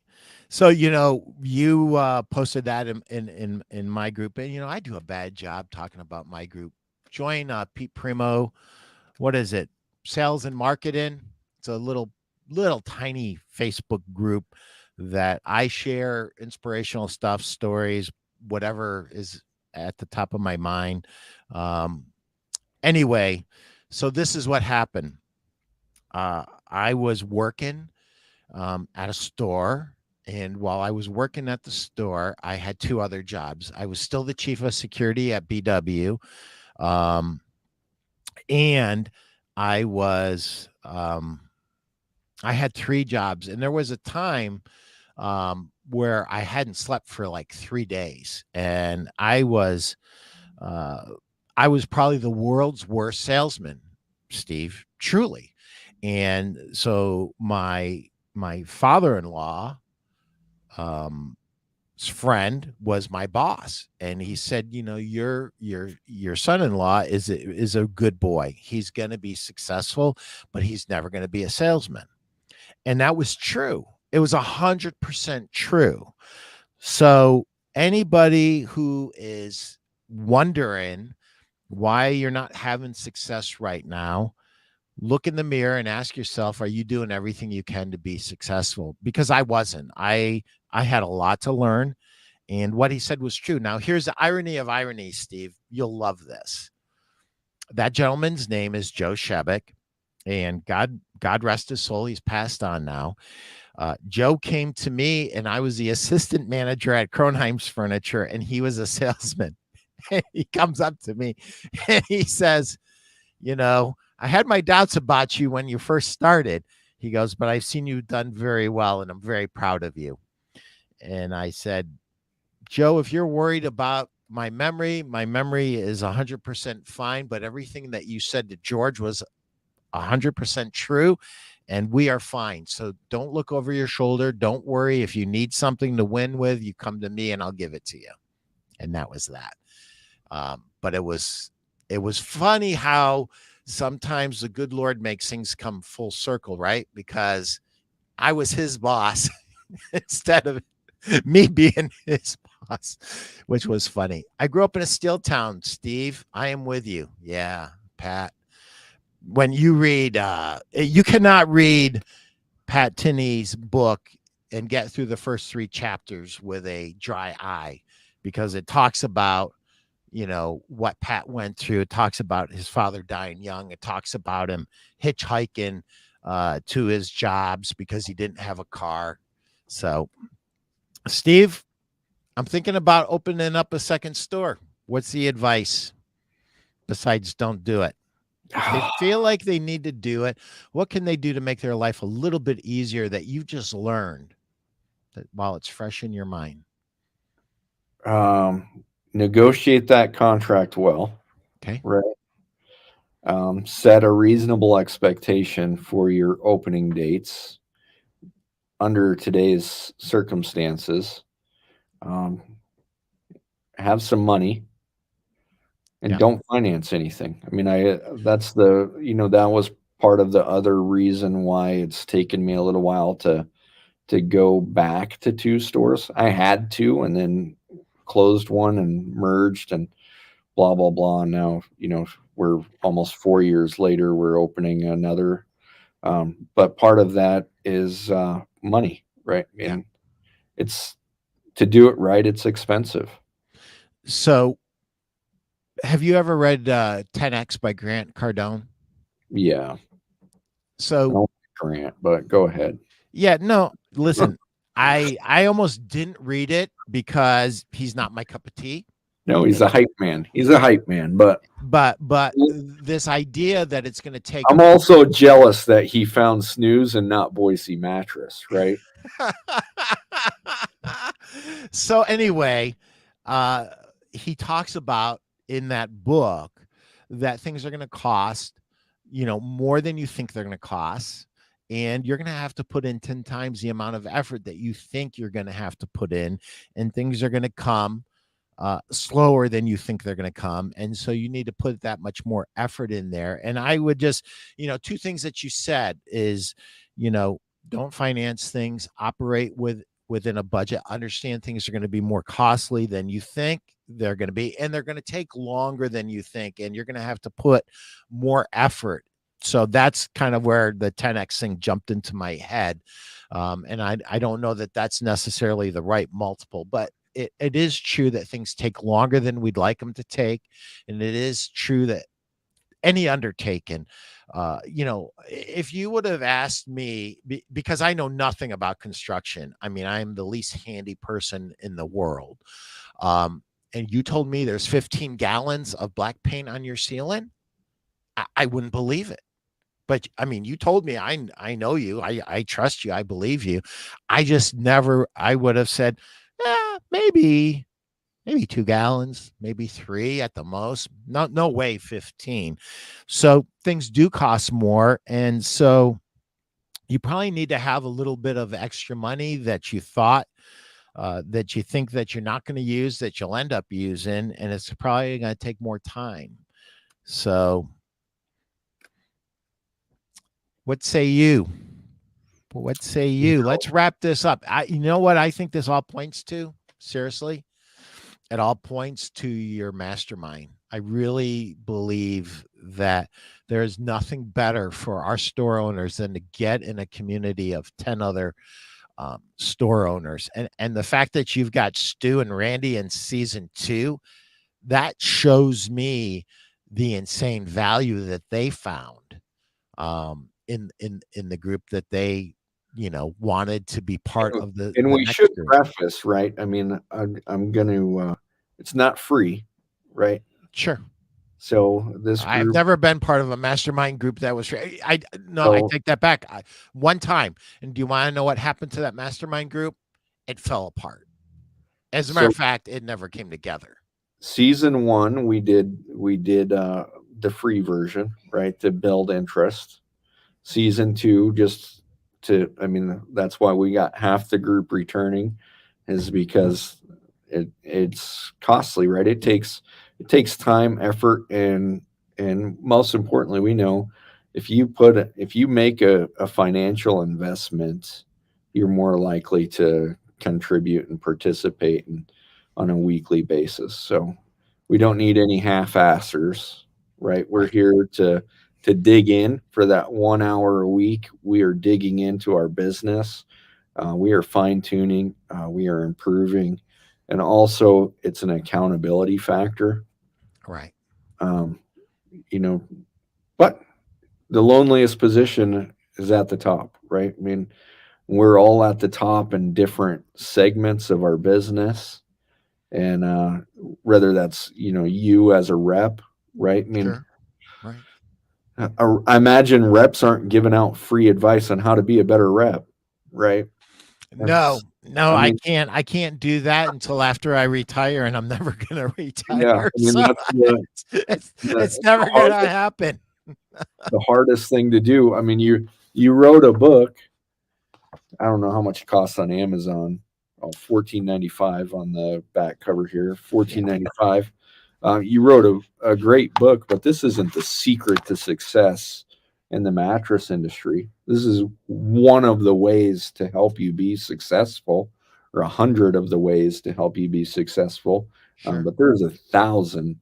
So, you posted that in my group, and I do a bad job talking about my group. Join Pete Primeau. What is it? Sales and marketing. It's a little tiny Facebook group that I share inspirational stuff, stories, whatever is at the top of my mind. Um, anyway, so this is what happened. I was working at a store. And while I was working at the store, I had two other jobs. I was still the chief of security at BW. Um, and I was, I had three jobs. And there was a time where I hadn't slept for like 3 days. And uh, I was probably the world's worst salesman, Steve, truly. And so my father-in-law, um, friend was my boss, and he said, your son-in-law is a good boy. He's going to be successful, but he's never going to be a salesman. And that was true. It was 100% true. So anybody who is wondering why you're not having success right now, look in the mirror and ask yourself, are you doing everything you can to be successful? Because I wasn't. I had a lot to learn, and what he said was true. Now, here's the irony of irony, Steve. You'll love this. That gentleman's name is Joe Shebeck, and God rest his soul. He's passed on now. Joe came to me, and I was the assistant manager at Kronheim's Furniture, and he was a salesman. He comes up to me and he says, I had my doubts about you when you first started. He goes, but I've seen you done very well, and I'm very proud of you. And I said, Joe, if you're worried about my memory is 100% fine, but everything that you said to George was 100% true, and we are fine. So don't look over your shoulder. Don't worry. If you need something to win with, you come to me and I'll give it to you. And that was that. But it was funny how sometimes the good Lord makes things come full circle, right? Because I was his boss instead of me being his boss, which was funny. I grew up in a steel town, Steve. I am with you. Yeah, Pat. When you read, you cannot read Pat Tinney's book and get through the first three chapters with a dry eye, because it talks about what Pat went through. It talks about his father dying young. It talks about him hitchhiking to his jobs because he didn't have a car. So, Steve, I'm thinking about opening up a second store. What's the advice besides don't do it? If they feel like they need to do it, what can they do to make their life a little bit easier that you just learned that while it's fresh in your mind? Negotiate that contract well, Okay. right? Set a reasonable expectation for your opening dates under today's circumstances. Um, have some money and Yeah. don't finance anything. I mean, that's that was part of the other reason why it's taken me a little while to go back to two stores. I had to, and then closed one and merged and blah blah blah. And now we're almost 4 years later. We're opening another. But part of that is money, right? Yeah. And it's to do it right. It's expensive. So, have you ever read 10X by Grant Cardone? Yeah, I So, don't like Grant, but go ahead. yeah, no, listen, I almost didn't read it because he's not my cup of tea. No, he's And, a hype man. He's a hype man, but but this idea that it's going to take I'm also jealous that he found Snooze and not Boise Mattress, right? so anyway, uh, he talks about in that book that things are going to cost, more than you think they're going to cost. And you're going to have to put in 10 times the amount of effort that you think you're going to have to put in. And things are going to come slower than you think they're going to come. And so you need to put that much more effort in there. And I would just, two things that you said is, don't finance things, operate within a budget. Understand things are going to be more costly than you think they're going to be, and they're going to take longer than you think, and you're going to have to put more effort. So that's kind of where the 10x thing jumped into my head. And I don't know that that's necessarily the right multiple, but it is true that things take longer than we'd like them to take. And it is true that any undertaking, if you would have asked me, because I know nothing about construction, I mean, I'm the least handy person in the world. And you told me there's 15 gallons of black paint on your ceiling, I wouldn't believe it. But I mean, you told me, I know you, I trust you, I believe you. I just never, I would have said, maybe 2 gallons, maybe three at the most. No way 15. So things do cost more. And so you probably need to have a little bit of extra money that you thought that you think that you're not going to use, that you'll end up using, and it's probably going to take more time. So what say you? What say you? Let's wrap this up. You know what I think this all points to? Seriously, it all points to your mastermind. I really believe that there's nothing better for our store owners than to get in a community of 10 other store owners. And the fact that you've got Stu and Randy in season 2, that shows me the insane value that they found in the group, that they wanted to be part of the we next should group. preface, right? I mean, I'm going to, it's not free, right? Sure. So this I've group, never been part of a mastermind group that was free. I take that back. One time, and do you want to know what happened to that mastermind group? It fell apart. As a matter of fact, it never came together. Season 1, we did the free version, right, to build interest. Season 2, just to, I mean, that's why we got half the group returning, is because it's costly, right? It takes time, effort, and most importantly, we know if you make a financial investment, you're more likely to contribute and participate on a weekly basis. So we don't need any half-assers, right? We're here to dig in for that 1 hour a week. We are digging into our business. We are fine-tuning. We are improving. And also, it's an accountability factor. Right. But the loneliest position is at the top, right? I mean, we're all at the top in different segments of our business. And whether that's, you as a rep, right? I mean, Sure. Right. I imagine reps aren't giving out free advice on how to be a better rep, right? No, I I mean, can't do that until after I retire, and I'm never gonna yeah, retire. I mean, So that's it's never gonna happen. the hardest thing to do. I mean, you wrote a book. I don't know how much it costs on Amazon. Oh, $14.95 on the back cover here. $14.95. You wrote a great book, but this isn't the secret to success in the mattress industry. This is one of the ways to help you be successful, or 100 of the ways to help you be successful. Sure. But there's 1,000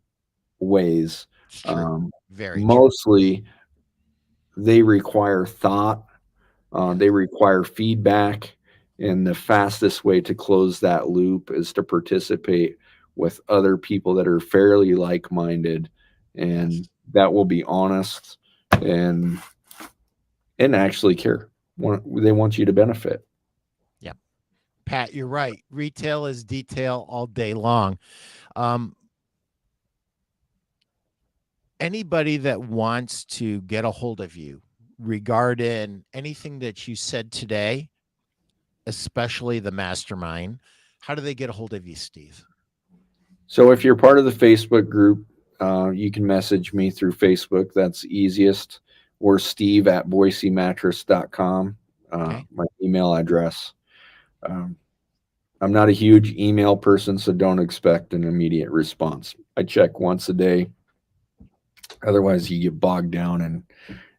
ways. It's true. Very true. Mostly, they require thought. They require feedback. And the fastest way to close that loop is to participate with other people that are fairly like-minded, and that will be honest and actually care. They want you to benefit. Yep. Pat, you're right. Retail is detail all day long. Anybody that wants to get a hold of you regarding anything that you said today, especially the mastermind, how do they get a hold of you, Steve? So if you're part of the Facebook group, you can message me through Facebook. That's easiest. Or steve@boisemattress.com, Okay. my email address. I'm not a huge email person, so don't expect an immediate response. I check once a day. Otherwise, you get bogged down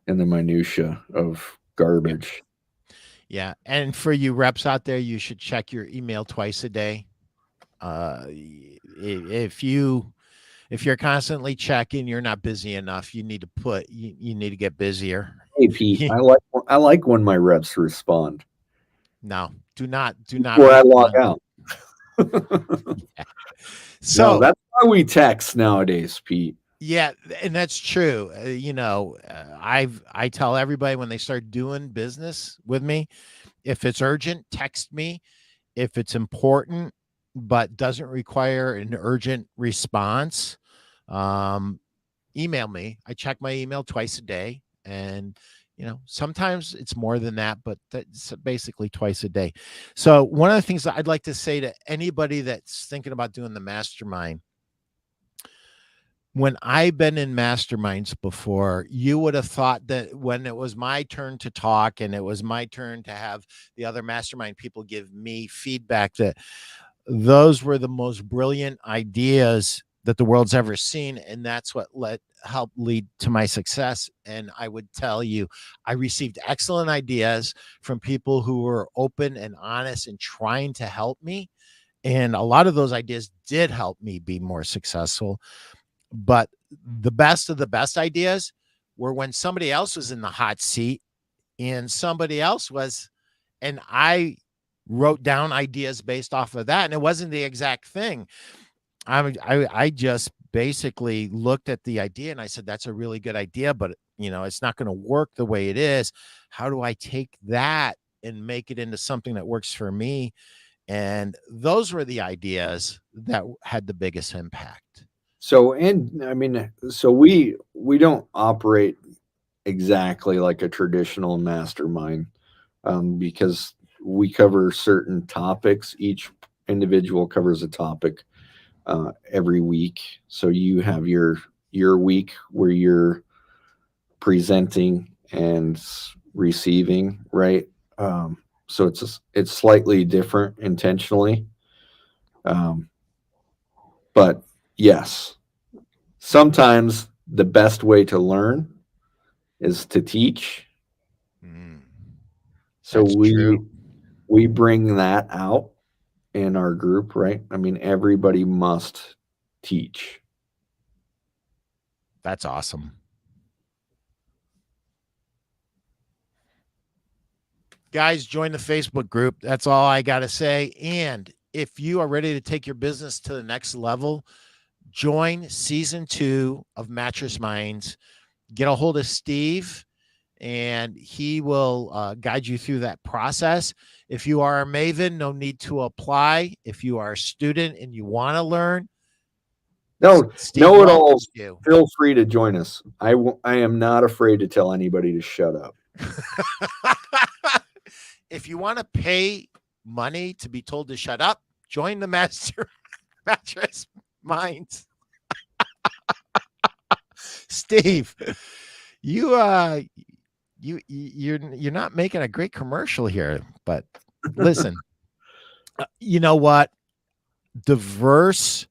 in the minutia of garbage. Yeah. And for you reps out there, you should check your email twice a day. If you're constantly checking, you're not busy enough. You need to you need to get busier. Hey Pete, I like when my reps respond No, do not before I log respond. out. No, So that's why we text nowadays, Pete. yeah, and that's true. I tell everybody when they start doing business with me, if it's urgent, text me. If it's important but doesn't require an urgent response, um, email me. I check my email twice a day, and sometimes it's more than that, but that's basically twice a day. So one of the things that I'd like to say to anybody that's thinking about doing the mastermind, when I've been in masterminds before, you would have thought that when it was my turn to talk and it was my turn to have the other mastermind people give me feedback, that those were the most brilliant ideas that the world's ever seen. And that's what helped lead to my success. And I would tell you, I received excellent ideas from people who were open and honest and trying to help me. And a lot of those ideas did help me be more successful. But the best of the best ideas were when somebody else was in the hot seat and somebody else was, and I wrote down ideas based off of that. And it wasn't the exact thing. I just basically looked at the idea and I said, that's a really good idea, but it's not going to work the way it is. How do I take that and make it into something that works for me? And those were the ideas that had the biggest impact. So, and I mean, so we don't operate exactly like a traditional mastermind, because we cover certain topics. Each individual covers a topic every week. So you have your week where you're presenting and receiving, right? So it's slightly different intentionally, um, but yes, sometimes the best way to learn is to teach. Mm, So that's true. we bring that out in our group, right? I mean, everybody must teach. That's awesome. Guys, join the Facebook group. That's all I got to say. And if you are ready to take your business to the next level, join season 2 of Mattress Minds. Get a hold of Steve, and he will guide you through that process. If you are a maven, no need to apply. If you are a student and you want to learn, No, Steve know it alls. welcomes you. Feel free to join us. I am not afraid to tell anybody to shut up. If you want to pay money to be told to shut up, join the Mattress Minds. Steve, you you're not making a great commercial here, but listen, you know what? Diverse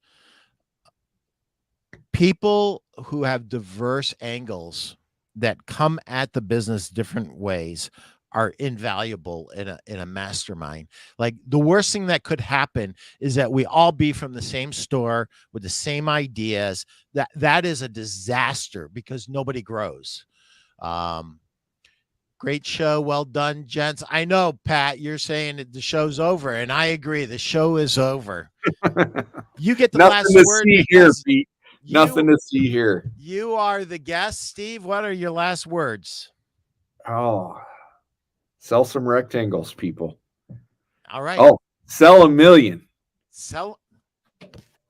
people who have diverse angles that come at the business different ways are invaluable in a mastermind. Like, the worst thing that could happen is that we all be from the same store with the same ideas. That is a disaster because nobody grows. Um, Great show. Well done, gents. I know, Pat, you're saying that the show's over, and I agree. The show is over. You get the Nothing last to word see here, because Pete. Nothing you to see here. you are the guest. Steve, what are your last words? Oh, sell some rectangles, people. All right. Oh, sell 1,000,000. Sell.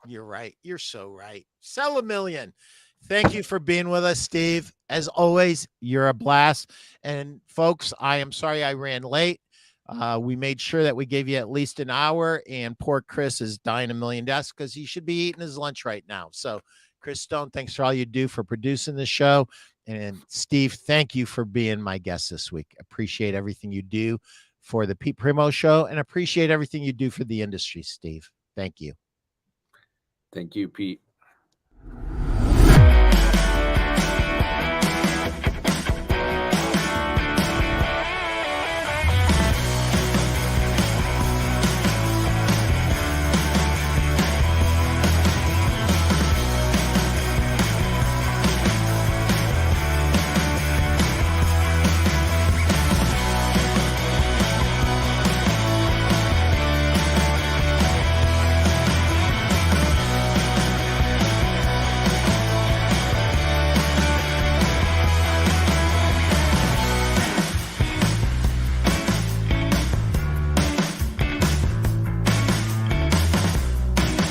You're right. You're so right. Sell 1,000,000. Thank you for being with us, Steve. As always, you're a blast. And folks, I am sorry I ran late. We made sure that we gave you at least an hour, and poor Chris is dying a million deaths because he should be eating his lunch right now. So, Chris Stone, thanks for all you do for producing the show. And Steve, thank you for being my guest this week. Appreciate everything you do for the Pete Primeau Show, and appreciate everything you do for the industry, Steve. Thank you. Thank you, Pete.